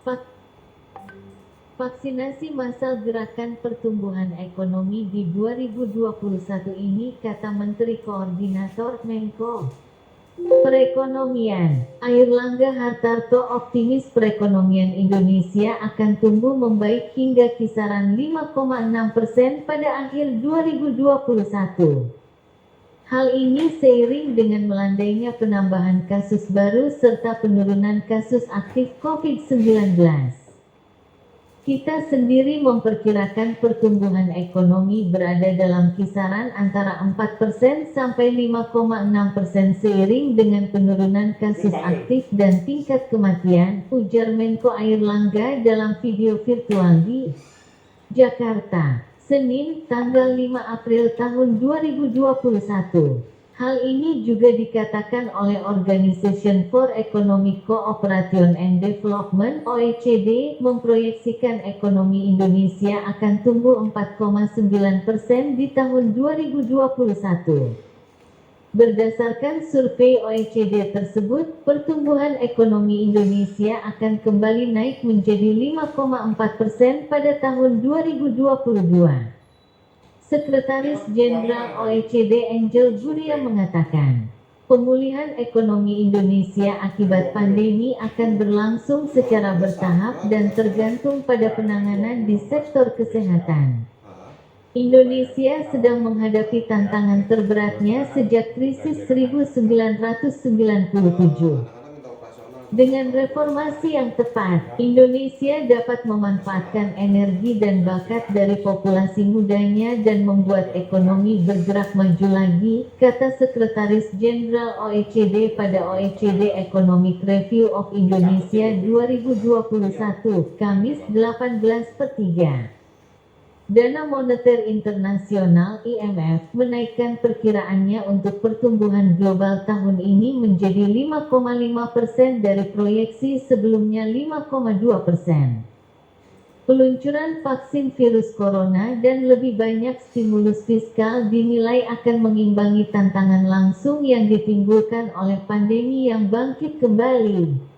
Vak- Vaksinasi massal Gerakan Pertumbuhan Ekonomi di 2021 ini, kata Menteri Koordinator Menko Perekonomian, Airlangga Hartarto, optimis perekonomian Indonesia akan tumbuh membaik hingga kisaran 5,6% pada akhir 2021. Hal ini seiring dengan melandainya penambahan kasus baru serta penurunan kasus aktif COVID-19. Kita sendiri memperkirakan pertumbuhan ekonomi berada dalam kisaran antara 4% sampai 5,6% seiring dengan penurunan kasus aktif dan tingkat kematian, ujar Menko Airlangga dalam video virtual di Jakarta, Senin, tanggal 5 April tahun 2021. Hal ini juga dikatakan oleh Organization for Economic Cooperation and Development (OECD), memproyeksikan ekonomi Indonesia akan tumbuh 4,9% di tahun 2021. Berdasarkan survei OECD tersebut, pertumbuhan ekonomi Indonesia akan kembali naik menjadi 5,4% pada tahun 2022. Sekretaris Jenderal OECD Angel Gurria mengatakan, pemulihan ekonomi Indonesia akibat pandemi akan berlangsung secara bertahap dan tergantung pada penanganan di sektor kesehatan. Indonesia sedang menghadapi tantangan terberatnya sejak krisis 1997. Dengan reformasi yang tepat, Indonesia dapat memanfaatkan energi dan bakat dari populasi mudanya dan membuat ekonomi bergerak maju lagi, kata Sekretaris Jenderal OECD pada OECD Economic Review of Indonesia 2021, Kamis 18/3. Dana Moneter Internasional (IMF) menaikkan perkiraannya untuk pertumbuhan global tahun ini menjadi 5,5% dari proyeksi sebelumnya 5,2%. Peluncuran vaksin virus corona dan lebih banyak stimulus fiskal dinilai akan mengimbangi tantangan langsung yang ditimbulkan oleh pandemi yang bangkit kembali.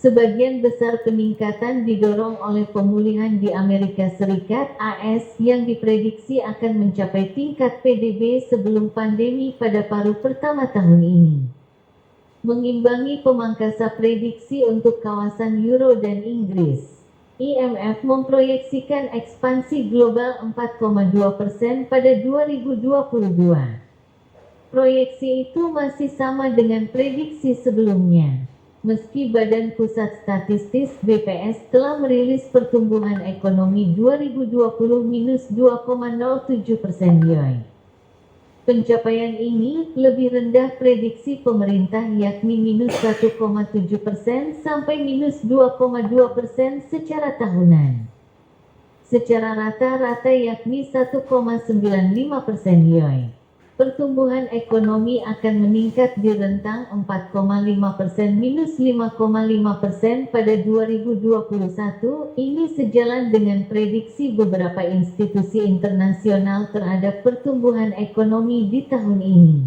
Sebagian besar peningkatan didorong oleh pemulihan di Amerika Serikat (AS) yang diprediksi akan mencapai tingkat PDB sebelum pandemi pada paruh pertama tahun ini. Mengimbangi pemangkasa prediksi untuk kawasan Euro dan Inggris. IMF memproyeksikan ekspansi global 4,2% pada 2022. Proyeksi itu masih sama dengan prediksi sebelumnya. Meski Badan Pusat Statistik (BPS) telah merilis pertumbuhan ekonomi 2020 minus 2,07% YoY. Pencapaian ini lebih rendah prediksi pemerintah yakni minus 1,7% sampai minus 2,2% secara tahunan. Secara rata-rata yakni 1,95% YoY. Pertumbuhan ekonomi akan meningkat di rentang 4,5% minus 5,5% pada 2021. Ini sejalan dengan prediksi beberapa institusi internasional terhadap pertumbuhan ekonomi di tahun ini.